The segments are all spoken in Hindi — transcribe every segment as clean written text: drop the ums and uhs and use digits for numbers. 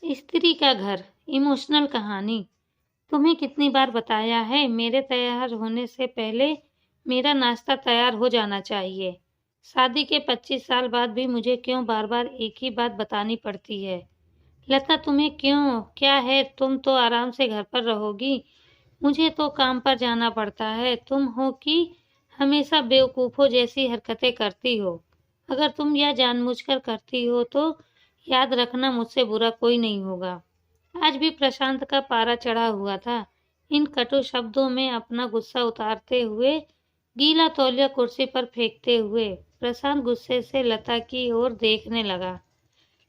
स्त्री का घर, इमोशनल कहानी। तुम्हें कितनी बार बताया है, मेरे तैयार होने से पहले मेरा नाश्ता तैयार हो जाना चाहिए। शादी के 25 साल बाद भी मुझे क्यों बार बार एक ही बात बतानी पड़ती है? लता, तुम्हें क्यों? क्या है? तुम तो आराम से घर पर रहोगी, मुझे तो काम पर जाना पड़ता है। तुम हो कि हमेशा बेवकूफ़ों जैसी हरकतें करती हो। अगर तुम यह जानबूझकर करती हो तो याद रखना, मुझसे बुरा कोई नहीं होगा। आज भी प्रशांत का पारा चढ़ा हुआ था। इन कटु शब्दों में अपना गुस्सा उतारते हुए, गीला तौलिया कुर्सी पर फेंकते हुए, प्रशांत गुस्से से लता की ओर देखने लगा।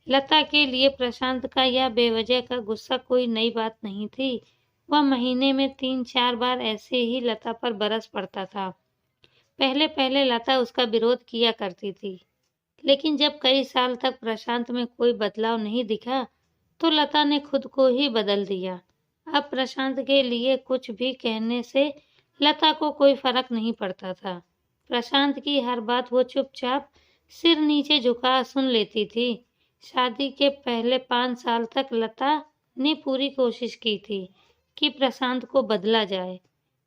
लता के लिए प्रशांत का यह बेवजह का गुस्सा कोई नई बात नहीं थी। वह महीने में 3-4 बार ऐसे ही लता पर बरस पड़ता था। पहले पहले लता उसका विरोध किया करती थी, लेकिन जब कई साल तक प्रशांत में कोई बदलाव नहीं दिखा तो लता ने खुद को ही बदल दिया। अब प्रशांत के लिए कुछ भी कहने से लता को कोई फर्क नहीं पड़ता था। प्रशांत की हर बात वो चुपचाप सिर नीचे झुका सुन लेती थी। शादी के पहले 5 साल तक लता ने पूरी कोशिश की थी कि प्रशांत को बदला जाए,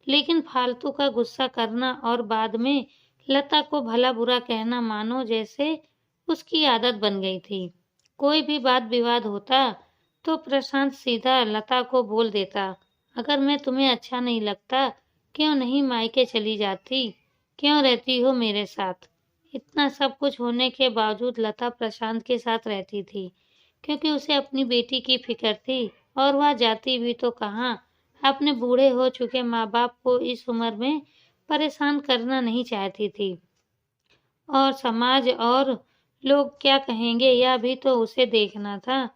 लेकिन फालतू का गुस्सा करना और बाद में लता को भला बुरा कहना मानो जैसे उसकी आदत बन गई थी। कोई भी वाद विवाद होता तो प्रशांत सीधा लता को बोल देता, अगर मैं तुम्हें अच्छा नहीं लगता, क्यों नहीं मायके चली जाती, क्यों रहती हो मेरे साथ? इतना सब कुछ होने के बावजूद लता प्रशांत के साथ रहती थी, क्योंकि उसे अपनी बेटी की फिक्र थी। और वह जाती भी तो कहाँ, अपने बूढ़े हो चुके माँ बाप को इस उम्र में परेशान करना नहीं चाहती थी। और समाज और लोग क्या कहेंगे, यह भी तो उसे देखना था।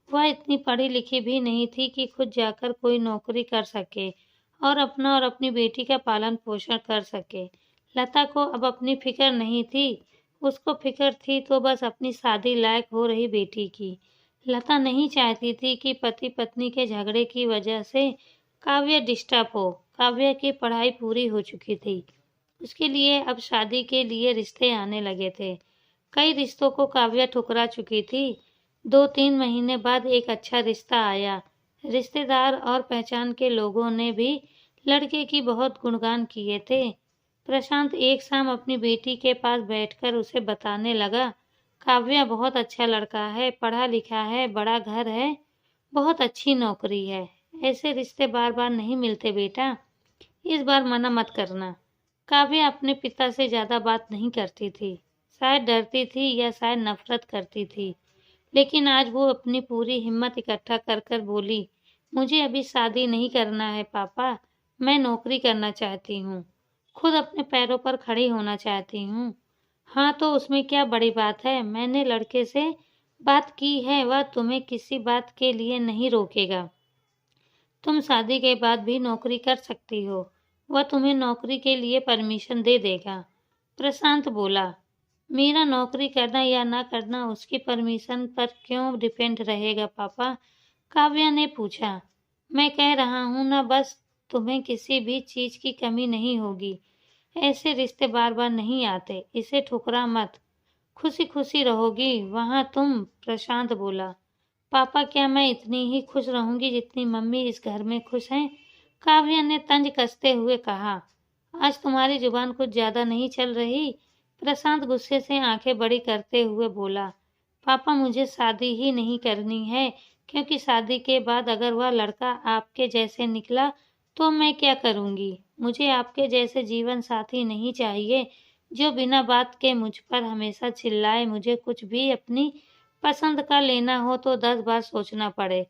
वह इतनी पढ़ी लिखी भी नहीं थी कि खुद जाकर कोई नौकरी कर सके और अपना और अपनी बेटी का पालन पोषण कर सके। लता को अब अपनी फिक्र नहीं थी, उसको फिक्र थी तो बस अपनी शादी लायक हो रही बेटी की। लता नहीं चाहती थी कि पति पत्नी के झगड़े की वजह से काव्य डिस्टर्ब हो। काव्य की पढ़ाई पूरी हो चुकी थी, उसके लिए अब शादी के लिए रिश्ते आने लगे थे। कई रिश्तों को काव्य ठुकरा चुकी थी। 2-3 महीने बाद एक अच्छा रिश्ता आया। रिश्तेदार और पहचान के लोगों ने भी लड़के की बहुत गुणगान किए थे। प्रशांत एक शाम अपनी बेटी के पास बैठकर उसे बताने लगा, काव्य बहुत अच्छा लड़का है, पढ़ा लिखा है, बड़ा घर है, बहुत अच्छी नौकरी है। ऐसे रिश्ते बार बार नहीं मिलते बेटा, इस बार मना मत करना। काव्या अपने पिता से ज्यादा बात नहीं करती थी, शायद डरती थी या शायद नफरत करती थी, लेकिन आज वो अपनी पूरी हिम्मत इकट्ठा कर कर बोली, मुझे अभी शादी नहीं करना है पापा, मैं नौकरी करना चाहती हूँ, खुद अपने पैरों पर खड़ी होना चाहती हूँ। हाँ तो उसमें क्या बड़ी बात है, मैंने लड़के से बात की है, वह तुम्हें किसी बात के लिए नहीं रोकेगा। तुम शादी के बाद भी नौकरी कर सकती हो, वह तुम्हें नौकरी के लिए परमिशन दे देगा। प्रशांत बोला, मेरा नौकरी करना या ना करना उसकी परमिशन पर क्यों डिपेंड रहेगा पापा? काव्या ने पूछा। मैं कह रहा हूँ ना, बस तुम्हें किसी भी चीज की कमी नहीं होगी। ऐसे रिश्ते बार बार नहीं आते, इसे ठुकरा मत, खुशी खुशी रहोगी वहाँ तुम। प्रशांत बोला, पापा क्या मैं इतनी ही खुश रहूंगी जितनी मम्मी इस घर में खुश हैं? काव्या ने तंज कसते हुए कहा, आज तुम्हारी जुबान कुछ ज्यादा नहीं चल रही? प्रशांत गुस्से से आंखें बड़ी करते हुए बोला, पापा मुझे शादी ही नहीं करनी है, क्योंकि शादी के बाद अगर वह लड़का आपके जैसे निकला तो मैं क्या करूंगी? मुझे आपके जैसे जीवन साथी नहीं चाहिए जो बिना बात के मुझ पर हमेशा चिल्लाए। मुझे कुछ भी अपनी पसंद का लेना हो तो 10 बार सोचना पड़े,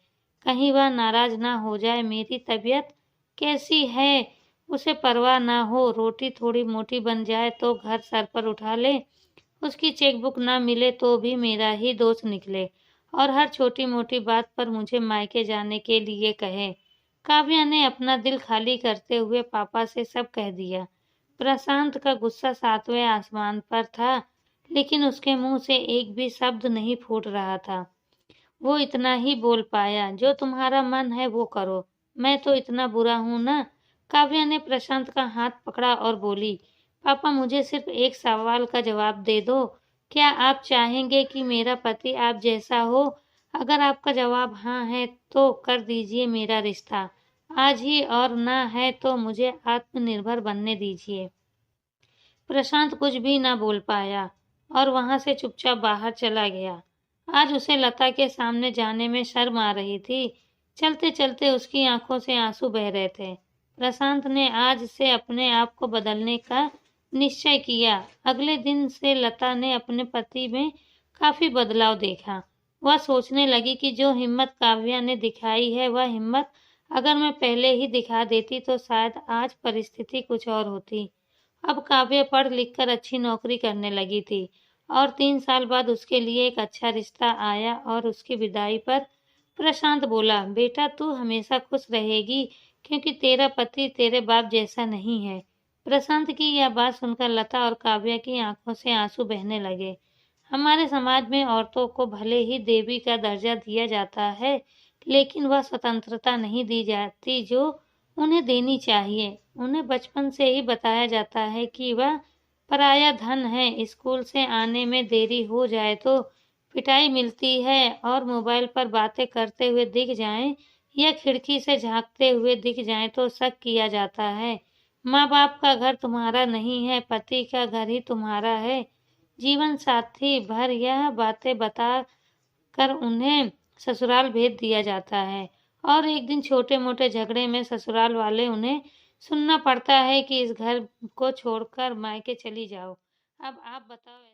कहीं वह नाराज ना हो जाए। मेरी तबीयत कैसी है उसे परवाह ना हो, रोटी थोड़ी मोटी बन जाए तो घर सर पर उठा ले, उसकी चेकबुक ना मिले तो भी मेरा ही दोस्त निकले और हर छोटी मोटी बात पर मुझे मायके जाने के लिए कहे। काव्या ने अपना दिल खाली करते हुए पापा से सब कह दिया। प्रशांत का गुस्सा 7वें आसमान पर था, लेकिन उसके मुंह से एक भी शब्द नहीं फूट रहा था। वो इतना ही बोल पाया, जो तुम्हारा मन है वो करो, मैं तो इतना बुरा हूं ना? काव्या ने प्रशांत का हाथ पकड़ा और बोली, पापा मुझे सिर्फ एक सवाल का जवाब दे दो, क्या आप चाहेंगे कि मेरा पति आप जैसा हो, अगर आपका जवाब हाँ है तो कर दीजिए मेरा रिश्ता आज ही, और ना है तो मुझे आत्मनिर्भर बनने दीजिए। प्रशांत कुछ भी ना बोल पाया और वहां से चुपचाप बाहर चला गया। आज उसे लता के सामने जाने में शर्म आ रही थी। चलते चलते उसकी आंखों से आंसू बह रहे थे। प्रशांत ने आज से अपने आप को बदलने का निश्चय किया। अगले दिन से लता ने अपने पति में काफी बदलाव देखा। वह सोचने लगी कि जो हिम्मत काव्या ने दिखाई है, वह हिम्मत अगर मैं पहले ही दिखा देती तो शायद आज परिस्थिति कुछ और होती। अब काव्या पढ़ लिख कर अच्छी नौकरी करने लगी थी और 3 साल बाद उसके लिए एक अच्छा रिश्ता आया और उसकी विदाई पर प्रशांत बोला, बेटा तू हमेशा खुश रहेगी क्योंकि तेरा पति तेरे बाप जैसा नहीं है। प्रशांत की यह बात सुनकर लता और काव्या की आंखों से आंसू बहने लगे। हमारे समाज में औरतों को भले ही देवी का दर्जा दिया जाता है, लेकिन वह स्वतंत्रता नहीं दी जाती जो उन्हें देनी चाहिए। उन्हें बचपन से ही बताया जाता है कि वह पराया धन है। स्कूल से आने में देरी हो जाए तो पिटाई मिलती है और मोबाइल पर बातें करते हुए दिख जाएं या खिड़की से झांकते हुए दिख जाएं तो शक किया जाता है। माँ बाप का घर तुम्हारा नहीं है, पति का घर ही तुम्हारा है। जीवन साथी भर यह बातें बता कर उन्हें ससुराल भेज दिया जाता है और एक दिन छोटे मोटे झगड़े में ससुराल वाले उन्हें सुनना पड़ता है कि इस घर को छोड़कर मायके चली जाओ। अब आप बताओ।